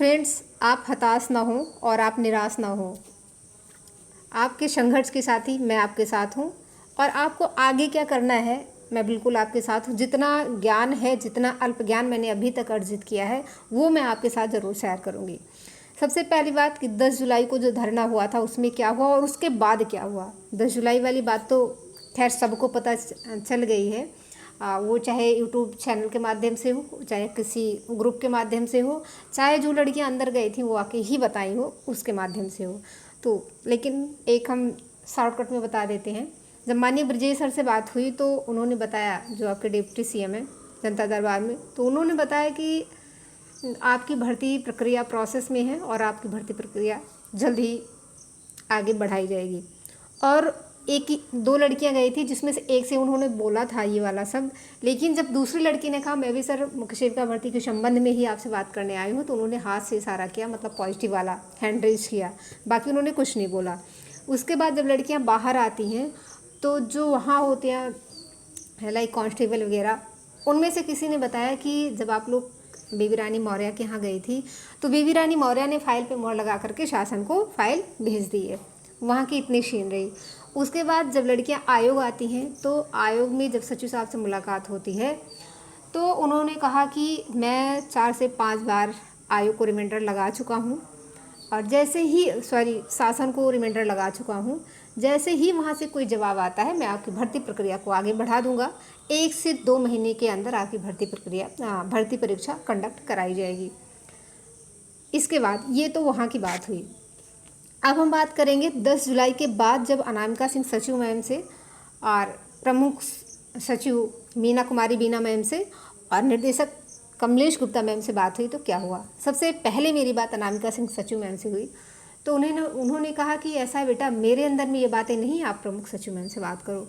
Friends, आप हताश ना हो और आप निराश ना हो। आपके संघर्ष के साथ ही मैं आपके साथ हूँ और आपको आगे क्या करना है मैं बिल्कुल आपके साथ हूँ। जितना ज्ञान है, जितना अल्प ज्ञान मैंने अभी तक अर्जित किया है वो मैं आपके साथ ज़रूर शेयर करूँगी। सबसे पहली बात कि 10 जुलाई को जो धरना हुआ था उसमें क्या हुआ और उसके बाद क्या हुआ। 10 जुलाई वाली बात तो खैर सबको पता चल गई है। वो चाहे यूट्यूब चैनल के माध्यम से हो, चाहे किसी ग्रुप के माध्यम से हो, चाहे जो लड़कियां अंदर गई थी वो आके ही बताई हो उसके माध्यम से हो। तो लेकिन एक हम शॉर्टकट में बता देते हैं। जब माननीय ब्रजेश सर से बात हुई तो उन्होंने बताया, जो आपके डिप्टी सीएम है जनता दरबार में, तो उन्होंने बताया कि आपकी भर्ती प्रक्रिया प्रोसेस में है और आपकी भर्ती प्रक्रिया जल्द ही आगे बढ़ाई जाएगी। और एक ही 2 लड़कियां गई थी जिसमें से एक से उन्होंने बोला था ये वाला सब, लेकिन जब दूसरी लड़की ने कहा मैं भी सर मुख्य सेविका भर्ती के संबंध में ही आपसे बात करने आई हूँ, तो उन्होंने हाथ से इशारा किया, मतलब पॉजिटिव वाला हैंड रेज किया, बाकी उन्होंने कुछ नहीं बोला। उसके बाद जब लड़कियाँ बाहर आती हैं तो जो वहाँ होते हैं लाइक कांस्टेबल वगैरह, उनमें से किसी ने बताया कि जब आप लोग बेबी रानी मौर्य के यहाँ गई थी तो बेबी रानी मौर्य ने फाइल पे मोहर लगा करके शासन को फाइल भेज दी है। वहाँ की इतनी सीन रही। उसके बाद जब लड़कियाँ आयोग आती हैं तो आयोग में जब सचिव साहब से मुलाकात होती है तो उन्होंने कहा कि मैं 4 से 5 बार आयोग को रिमाइंडर लगा चुका हूँ और जैसे ही शासन को रिमाइंडर लगा चुका हूँ, जैसे ही वहाँ से कोई जवाब आता है मैं आपकी भर्ती प्रक्रिया को आगे बढ़ा दूंगा। 1 से 2 महीने के अंदर आपकी भर्ती परीक्षा कंडक्ट कराई जाएगी। इसके बाद ये तो वहाँ की बात हुई। अब हम बात करेंगे 10 जुलाई के बाद, जब अनामिका सिंह सचिव मैम से और प्रमुख सचिव मीना कुमारी बीना मैम से और निर्देशक कमलेश गुप्ता मैम से बात हुई तो क्या हुआ। सबसे पहले मेरी बात अनामिका सिंह सचिव मैम से हुई तो उन्होंने कहा कि ऐसा है बेटा, मेरे अंदर में ये बातें नहीं, आप प्रमुख सचिव मैम से बात करो।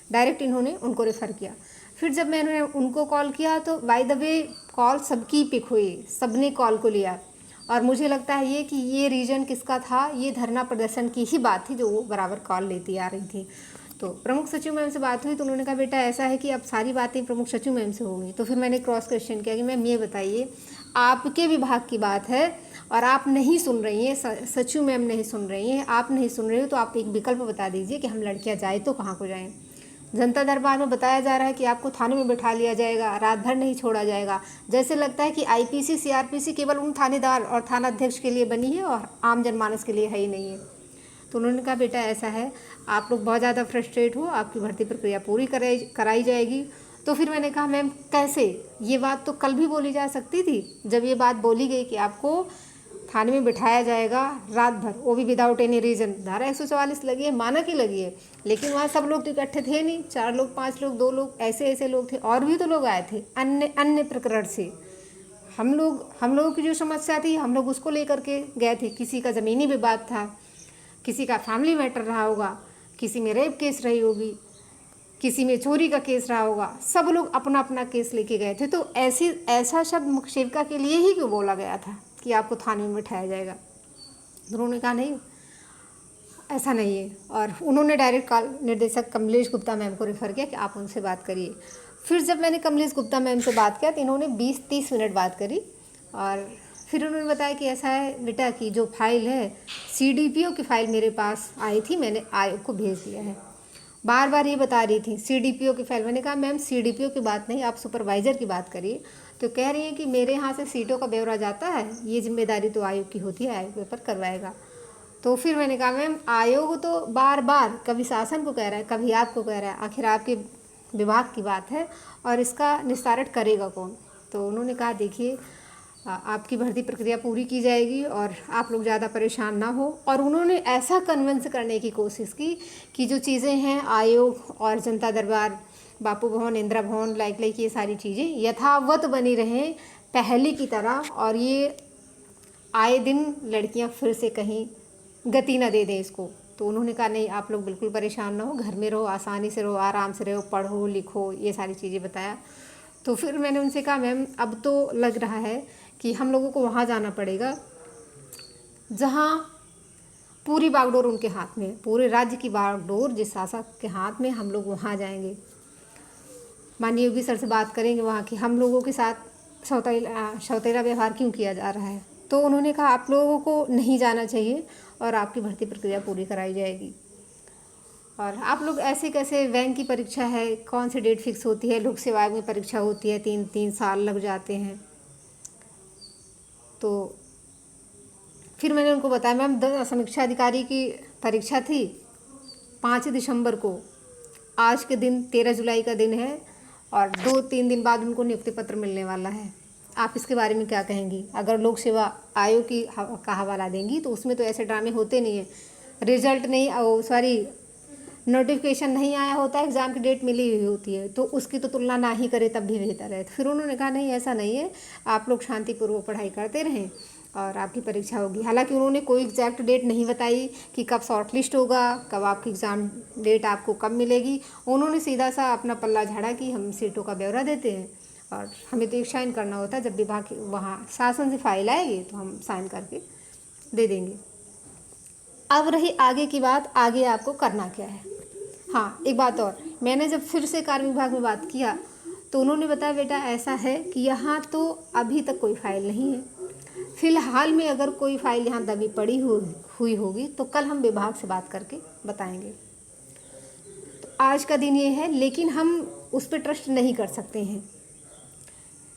डायरेक्ट इन्होंने उनको रेफ़र किया। फिर जब मैंने उनको कॉल किया तो बाय द वे कॉल सबकी पिक हुई, सबने कॉल को लिया और मुझे लगता है ये कि ये रीज़न किसका था, ये धरना प्रदर्शन की ही बात थी जो वो बराबर कॉल लेती आ रही थी। तो प्रमुख सचिव मैम से बात हुई तो उन्होंने कहा बेटा ऐसा है कि अब सारी बातें प्रमुख सचिव मैम से होंगी। तो फिर मैंने क्रॉस क्वेश्चन किया कि मैम ये बताइए, आपके विभाग की बात है और आप नहीं सुन रही हैं, सचिव मैम नहीं सुन रही हैं, आप नहीं सुन रही हो, तो आप एक विकल्प बता दीजिए कि हम लड़कियां जाए तो कहाँ को जाएं। जनता दरबार में बताया जा रहा है कि आपको थाने में बिठा लिया जाएगा, रात भर नहीं छोड़ा जाएगा। जैसे लगता है कि आईपीसी सीआरपीसी केवल उन थानेदार और थाना अध्यक्ष के लिए बनी है और आम जनमानस के लिए है ही नहीं है। तो उन्होंने कहा बेटा ऐसा है, आप लोग बहुत ज़्यादा फ्रस्ट्रेट हो, आपकी भर्ती प्रक्रिया पूरी कराई जाएगी। तो फिर मैंने कहा मैम कैसे, ये बात तो कल भी बोली जा सकती थी। जब ये बात बोली गई कि आपको थाने में बिठाया जाएगा रात भर, वो भी विदाउट एनी रीज़न, धारा 144 लगी है, माना कि लगी है, लेकिन वहाँ सब लोग तो इकट्ठे थे नहीं, 4 लोग 5 लोग 2 लोग ऐसे लोग थे, और भी तो लोग आए थे अन्य प्रकरण से। हम लोगों की जो समस्या थी हम लोग उसको लेकर के गए थे। किसी का ज़मीनी विवाद था, किसी का फैमिली मैटर रहा होगा, किसी में रेप केस रही होगी, किसी में चोरी का केस रहा होगा, सब लोग अपना अपना केस लेके गए थे। तो ऐसा शब्द मुख्य सेविका के लिए ही क्यों बोला गया था कि आपको थाने में बिठाया जाएगा। उन्होंने कहा नहीं, ऐसा नहीं है, और उन्होंने डायरेक्ट कॉल निर्देशक कमलेश गुप्ता मैम को रेफ़र किया कि आप उनसे बात करिए। फिर जब मैंने कमलेश गुप्ता मैम से बात किया तो इन्होंने 20-30 मिनट बात करी और फिर उन्होंने बताया कि ऐसा है बेटा कि जो फाइल है सीडीपीओ की फ़ाइल मेरे पास आई थी, मैंने आयोग को भेज दिया है। बार बार ये बता रही थी सीडीपीओ की फ़ाइल। मैंने कहा मैम सीडीपीओ की बात नहीं, आप सुपरवाइज़र की बात करिए। तो कह रही हैं कि मेरे यहाँ से सीटों का ब्यौरा जाता है, ये जिम्मेदारी तो आयोग की होती है, आयोग पेपर करवाएगा। तो फिर मैंने कहा मैम आयोग तो बार बार कभी शासन को कह रहा है, कभी आपको कह रहा है, आखिर आपके विभाग की बात है और इसका निस्तारण करेगा कौन। तो उन्होंने कहा देखिए आपकी भर्ती प्रक्रिया पूरी की जाएगी और आप लोग ज़्यादा परेशान ना हो। और उन्होंने ऐसा कन्विंस करने की कोशिश की कि जो चीज़ें हैं आयोग और जनता दरबार, बापू भवन, इंदिरा भवन, लाइक ये सारी चीज़ें यथावत बनी रहें पहले की तरह, और ये आए दिन लड़कियां फिर से कहीं गति न दे दें इसको। तो उन्होंने कहा नहीं, आप लोग बिल्कुल परेशान ना हो, घर में रहो, आसानी से रहो, आराम से रहो, पढ़ो लिखो, ये सारी चीज़ें बताया। तो फिर मैंने उनसे कहा मैम अब तो लग रहा है कि हम लोगों को वहाँ जाना पड़ेगा जहाँ पूरी बागडोर उनके हाथ में, पूरे राज्य की बागडोर जिस शासक के हाथ में, हम लोग वहाँ जाएंगे। माननीय योगी सर से बात करेंगे वहाँ की हम लोगों के साथ सौतेला व्यवहार क्यों किया जा रहा है। तो उन्होंने कहा आप लोगों को नहीं जाना चाहिए और आपकी भर्ती प्रक्रिया पूरी कराई जाएगी। और आप लोग ऐसे कैसे, बैंक की परीक्षा है, कौन सी डेट फिक्स होती है, लोक सेवा आयोग में परीक्षा होती है, 3-3 साल लग जाते हैं। तो फिर मैंने उनको बताया मैम समीक्षा अधिकारी की परीक्षा थी 5 दिसंबर को, आज के दिन 13 जुलाई का दिन है और 2-3 दिन बाद उनको नियुक्ति पत्र मिलने वाला है। आप इसके बारे में क्या कहेंगी? अगर लोक सेवा आयोग का हवाला देंगी तो उसमें तो ऐसे ड्रामे होते नहीं हैं, रिजल्ट नहीं नोटिफिकेशन नहीं आया होता है, एग्ज़ाम की डेट मिली हुई होती है, तो उसकी तो तुलना ना ही करें तब भी बेहतर है। तो फिर उन्होंने कहा नहीं ऐसा नहीं है, आप लोग शांतिपूर्वक पढ़ाई करते रहें और आपकी परीक्षा होगी। हालांकि उन्होंने कोई एग्जैक्ट डेट नहीं बताई कि कब शॉर्ट लिस्ट होगा, कब आपकी एग्ज़ाम डेट आपको कब मिलेगी। उन्होंने सीधा सा अपना पल्ला झाड़ा कि हम सीटों का ब्यौरा देते हैं और हमें तो एक साइन करना होता है, जब विभाग वहाँ शासन से फाइल आएगी तो हम साइन करके दे देंगे। अब रही आगे की बात, आगे आपको करना क्या है। हाँ, एक बात और, मैंने जब फिर से कार्य विभाग में बात किया तो उन्होंने बताया बेटा ऐसा है कि यहाँ तो अभी तक कोई फाइल नहीं है, फ़िलहाल में अगर कोई फाइल यहाँ दबी पड़ी हुई होगी तो कल हम विभाग से बात करके बताएंगे। तो आज का दिन ये है, लेकिन हम उस पर ट्रस्ट नहीं कर सकते हैं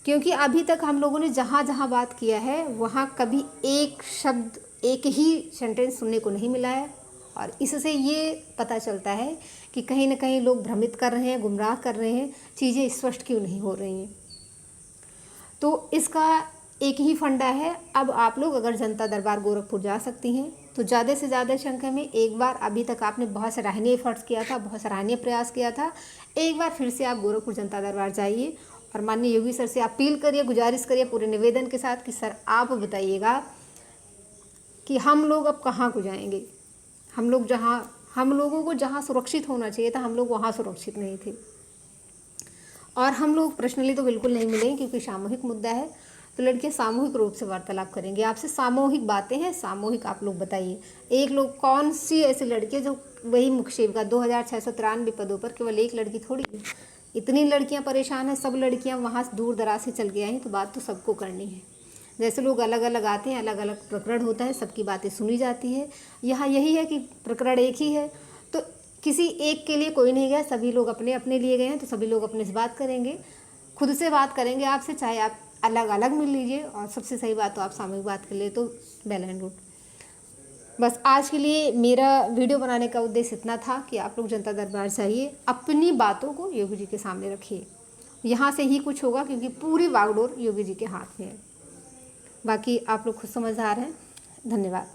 क्योंकि अभी तक हम लोगों ने जहाँ जहाँ बात किया है वहाँ कभी एक शब्द, एक ही सेंटेंस सुनने को नहीं मिला है। और इससे ये पता चलता है कि कहीं ना कहीं लोग भ्रमित कर रहे हैं, गुमराह कर रहे हैं, चीज़ें स्पष्ट क्यों नहीं हो रही हैं। तो इसका एक ही फंडा है, अब आप लोग अगर जनता दरबार गोरखपुर जा सकती हैं तो ज़्यादा से ज़्यादा संख्या में एक बार, अभी तक आपने बहुत सराहनीय एफर्ट्स किया था, बहुत सराहनीय प्रयास किया था, एक बार फिर से आप गोरखपुर जनता दरबार जाइए और माननीय योगी सर से अपील करिए, गुजारिश करिए पूरे निवेदन के साथ कि सर आप बताइएगा कि हम लोग अब कहाँ को जाएंगे। हम लोगों को जहाँ सुरक्षित होना चाहिए था हम लोग वहाँ सुरक्षित नहीं थे। और हम लोग पर्सनली तो बिल्कुल नहीं मिलेंगे क्योंकि सामूहिक मुद्दा है, तो लड़कियाँ सामूहिक रूप से वार्तालाप करेंगे आपसे। सामूहिक बातें हैं, सामूहिक आप लोग बताइए। एक लोग कौन सी ऐसी लड़की है जो वही मुख्य सेविका 2693 पदों पर केवल एक लड़की थोड़ी, इतनी लड़कियाँ परेशान हैं, सब लड़कियाँ वहाँ दूर दराज से चल के आई, तो बात तो सबको करनी है। जैसे लोग अलग अलग आते हैं, अलग अलग प्रकरण होता है, सबकी बातें सुनी जाती है। यहाँ यही है कि प्रकरण एक ही है तो किसी एक के लिए कोई नहीं गया, सभी लोग अपने अपने लिए गए हैं, तो सभी लोग अपने से बात करेंगे, खुद से बात करेंगे आपसे, चाहे आप अलग अलग मिल लीजिए और सबसे सही बात तो आप सामूहिक बात कर ले तो वेल एंड गुड। बस आज के लिए मेरा वीडियो बनाने का उद्देश्य इतना था कि आप लोग जनता दरबार जाइए, अपनी बातों को योगी जी के सामने रखिए, यहाँ से ही कुछ होगा क्योंकि पूरी बागडोर योगी जी के हाथ में है। बाकी आप लोग खुद समझदार हैं। धन्यवाद।